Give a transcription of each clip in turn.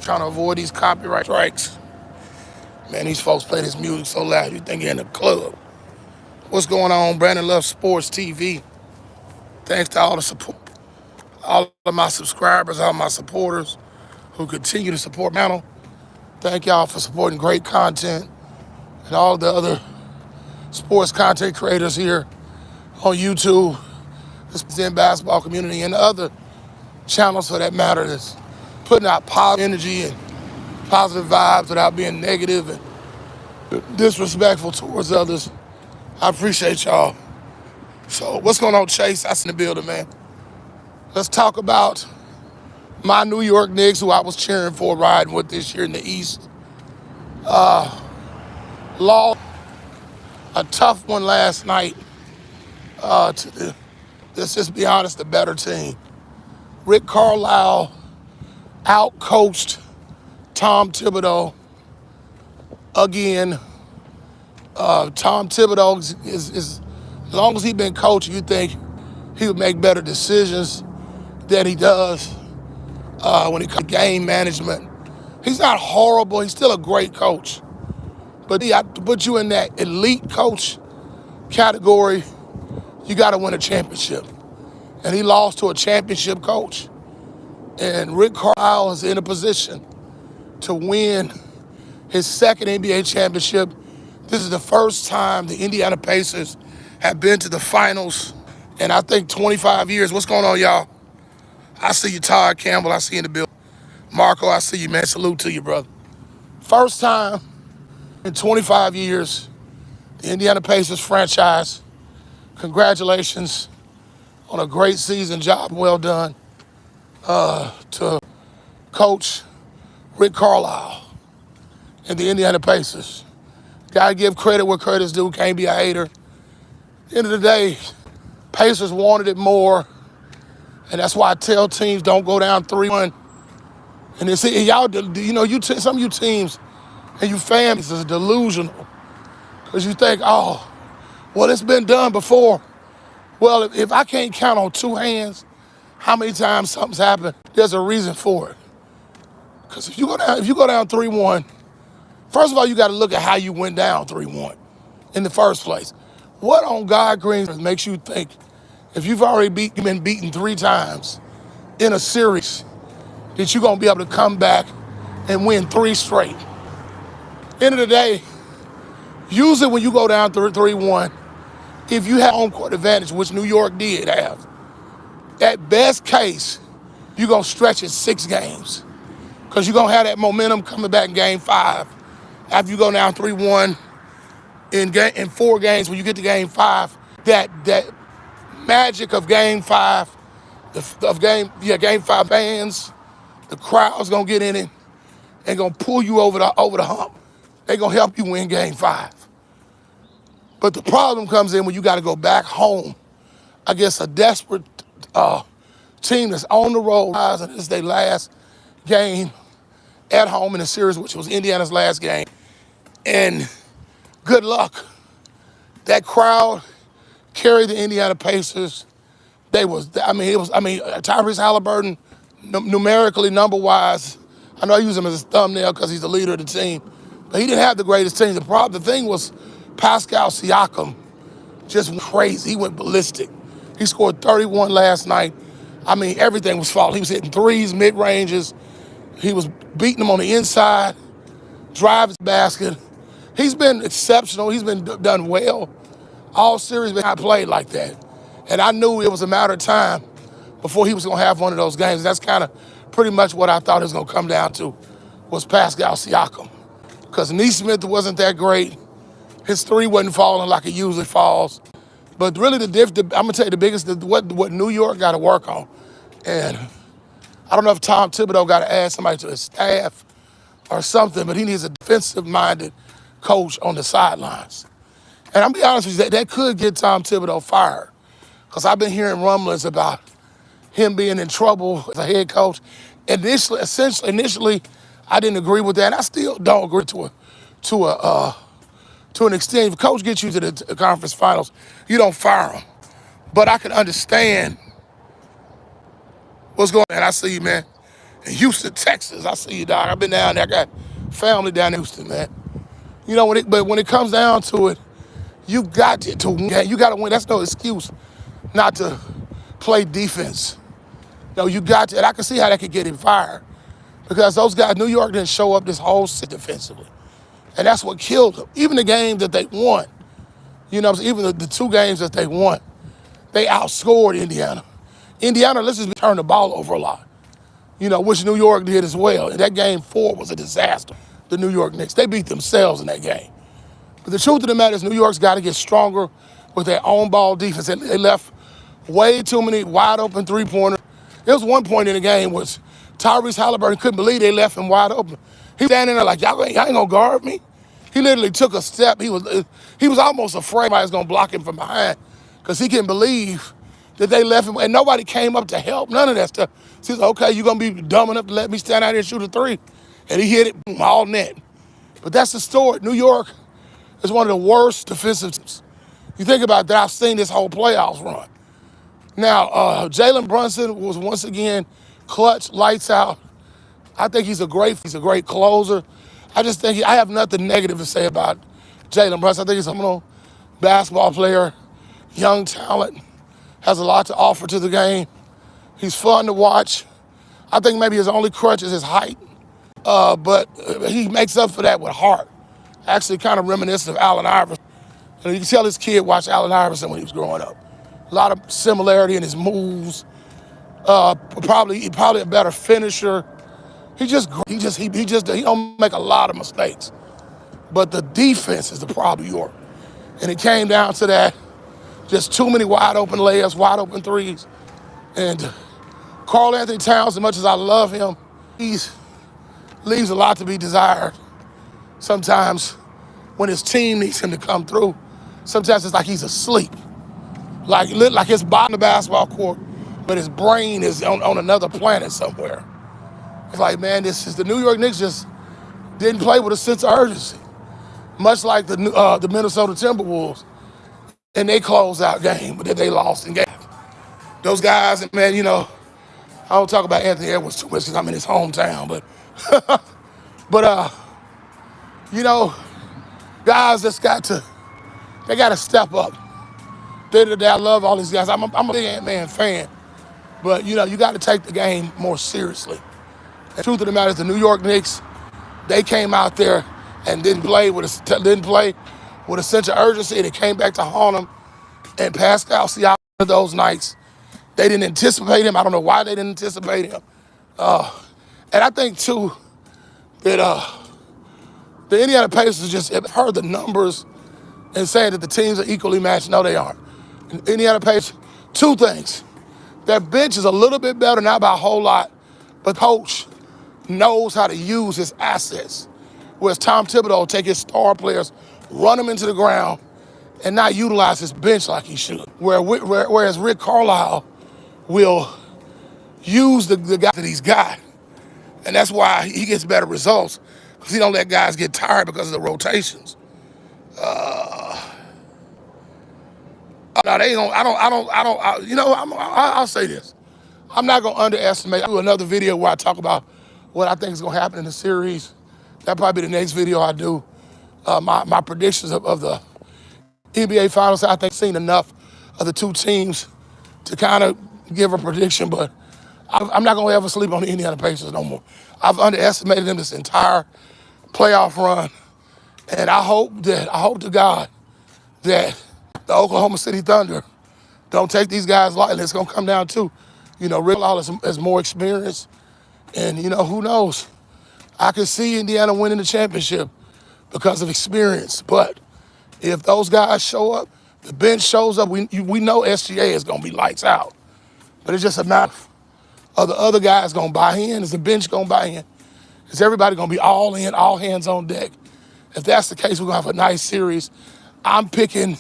trying to avoid these copyright strikes. Man, these folks play this music so loud you think you're in a club. What's going on? Brandon Love Sports TV. Thanks to all the support, all of my subscribers, all my supporters who continue to support my channel. Thank y'all for supporting great content and all the other sports content creators here on YouTube, the in basketball community, and other channels for that matter that's putting out positive energy and positive vibes without being negative and disrespectful towards others. I appreciate y'all. So what's going on, Chase? I in the building, man. Let's talk about my New York Knicks, who I was cheering for, riding with this year in the East. Lost a tough one last night let's just be honest, the better team. Rick Carlisle out-coached Tom Thibodeau again. Tom Thibodeau is as long as he's been coaching, you think he would make better decisions than he does when it comes to game management. He's not horrible. He's still a great coach. But to put you in that elite coach category, you got to win a championship. And he lost to a championship coach. And Rick Carlisle is in a position to win his second NBA championship. This is the first time the Indiana Pacers have been to the finals in, I think, 25 years. What's going on, y'all? I see you, Todd Campbell. I see you in the building. Marco, I see you, man. Salute to you, brother. First time in 25 years, the Indiana Pacers franchise. Congratulations on a great season. Job well done to Coach Rick Carlisle and the Indiana Pacers. Gotta give credit where credit's due. Can't be a hater. At the end of the day, Pacers wanted it more, and that's why I tell teams don't go down 3-1. And y'all, some of you teams and you families is delusional because you think, oh, well, it's been done before. Well, if I can't count on two hands how many times something's happened, there's a reason for it. Because if you go down 3-1, first of all, you got to look at how you went down 3-1 in the first place. What on God green makes you think if you've already been beaten 3 times in a series that you're going to be able to come back and win 3 straight? End of the day, usually when you go down 3-1, if you have home court advantage, which New York did have, at best case, you're going to stretch it 6 games because you're going to have that momentum coming back in game 5. After you go down 3-1 in 4 games, when you get to game 5, that magic of game 5, game 5 fans, the crowd's going to get in it and going to pull you over the hump. They're going to help you win game 5. But the problem comes in when you got to go back home against a desperate team that's on the road, and it's their last game at home in the series, which was Indiana's last game. And good luck. That crowd carried the Indiana Pacers. Tyrese Halliburton, numerically, number-wise, I know I use him as a thumbnail because he's the leader of the team, but he didn't have the greatest team. The thing was Pascal Siakam just went crazy. He went ballistic. He scored 31 last night. Everything was falling. He was hitting threes, mid-ranges. He was beating them on the inside, driving the basket. He's been exceptional. He's been done well. All series been played like that. And I knew it was a matter of time before he was going to have one of those games. That's kind of pretty much what I thought it was going to come down to, was Pascal Siakam. Because Neesmith wasn't that great. His 3 wasn't falling like it usually falls. But really, I'm going to tell you the biggest, what New York got to work on. And I don't know if Tom Thibodeau got to add somebody to his staff or something, but he needs a defensive-minded coach on the sidelines. And I'm going to be honest with you, that could get Tom Thibodeau fired. Because I've been hearing rumblings about him being in trouble as a head coach. Initially, I didn't agree with that. And I still don't agree to an extent. If a coach gets you to the conference finals, you don't fire him. But I can understand what's going on. And I see you, man. in Houston, Texas. I see you, dog. I've been down there. I got family down in Houston, man. You know, but when it comes down to it, you got to win. You got to win. That's no excuse not to play defense. No, you got to. And I can see how that could get him fired because those guys, New York didn't show up this whole set defensively. And that's what killed them. Even the game that they won, you know, even the two games that they won, they outscored Indiana. Indiana, let's just turn the ball over a lot, you know, which New York did as well. And that game 4 was a disaster. The New York Knicks, they beat themselves in that game. But the truth of the matter is New York's got to get stronger with their own ball defense. They left way too many wide open three-pointers. There was one point in the game where Tyrese Halliburton couldn't believe they left him wide open. He was standing there like, y'all ain't gonna guard me. He literally took a step. He was almost afraid somebody was gonna block him from behind because he couldn't believe that they left him, and nobody came up to help, none of that stuff. So he's like, okay, you're gonna be dumb enough to let me stand out here and shoot a 3. And he hit it, boom, all net. But that's the story. New York is one of the worst defensive teams. You think about that, I've seen this whole playoffs run. Now, Jaylen Brunson was once again clutch, lights out. I think he's a great closer. I just think I have nothing negative to say about Jaylen Brunson. I think he's a phenomenal basketball player, young talent, has a lot to offer to the game. He's fun to watch. I think maybe his only crutch is his height, but he makes up for that with heart. Actually kind of reminiscent of Allen Iverson. And you can tell this kid watched Allen Iverson when he was growing up. A lot of similarity in his moves. Probably a better finisher. He don't make a lot of mistakes. But the defense is the problem, York. And it came down to that. Just too many wide open layups, wide open threes. And Karl Anthony Towns, as much as I love him, he leaves a lot to be desired. Sometimes when his team needs him to come through, sometimes it's like he's asleep. Like his body on the basketball court, but his brain is on another planet somewhere. It's like, man, the New York Knicks just didn't play with a sense of urgency, much like the Minnesota Timberwolves in their closeout game, but they lost in game. Those guys, man, you know, I don't talk about Anthony Edwards too much because I'm in his hometown, but you know, guys just got to step up. I love all these guys. I'm a big Ant-Man fan, but you know, you got to take the game more seriously. The truth of the matter is the New York Knicks, they came out there and didn't play with a sense of urgency. They came back to haunt them, and Pascal Siakam those nights, they didn't anticipate him. I don't know why they didn't anticipate him. And I think too that the Indiana Pacers just have heard the numbers and saying that the teams are equally matched. No, they aren't. Indiana Pacers, 2 things. Their bench is a little bit better, not by a whole lot, but coach knows how to use his assets. Whereas Tom Thibodeau will take his star players, run them into the ground, and not utilize his bench like he should. Whereas Rick Carlisle will use the guy that he's got. And that's why he gets better results, because he don't let guys get tired because of the rotations. No, they don't. I'll say this. I'm not gonna underestimate. I'll do another video where I talk about what I think is gonna happen in the series. That'll probably be the next video I do. My predictions of the NBA Finals. I think I've seen enough of the two teams to kind of give a prediction, but I'm not gonna ever sleep on the Indiana Pacers no more. I've underestimated them this entire playoff run, and I hope to God that the Oklahoma City Thunder don't take these guys lightly. It's gonna come down to, you know, Rick Carlisle is more experienced, and you know, who knows? I could see Indiana winning the championship because of experience, but if those guys show up, the bench shows up, we know SGA is gonna be lights out. But it's just a matter of the other guys gonna buy in. Is the bench gonna buy in? Is everybody gonna be all in, all hands on deck? If that's the case, we're gonna have a nice series. I'm picking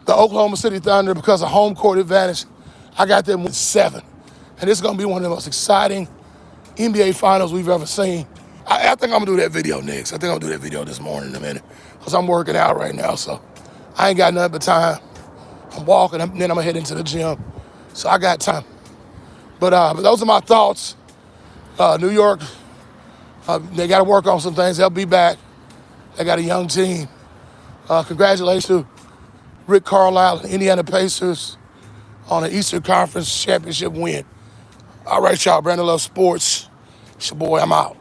the Oklahoma City Thunder because of home court advantage. I got them with 7. And it's gonna be one of the most exciting NBA Finals we've ever seen. I think I'm gonna do that video next. I think I'll do that video this morning in a minute, because I'm working out right now, so I ain't got nothing but time. I'm walking, then I'm gonna head into the gym. So I got time. But those are my thoughts New York, they got to work on some things. They'll be back. They got a young team. Congratulations to Rick Carlisle and Indiana Pacers on an Eastern Conference championship win. All right, y'all. Brandon Love Sports. It's your boy. I'm out.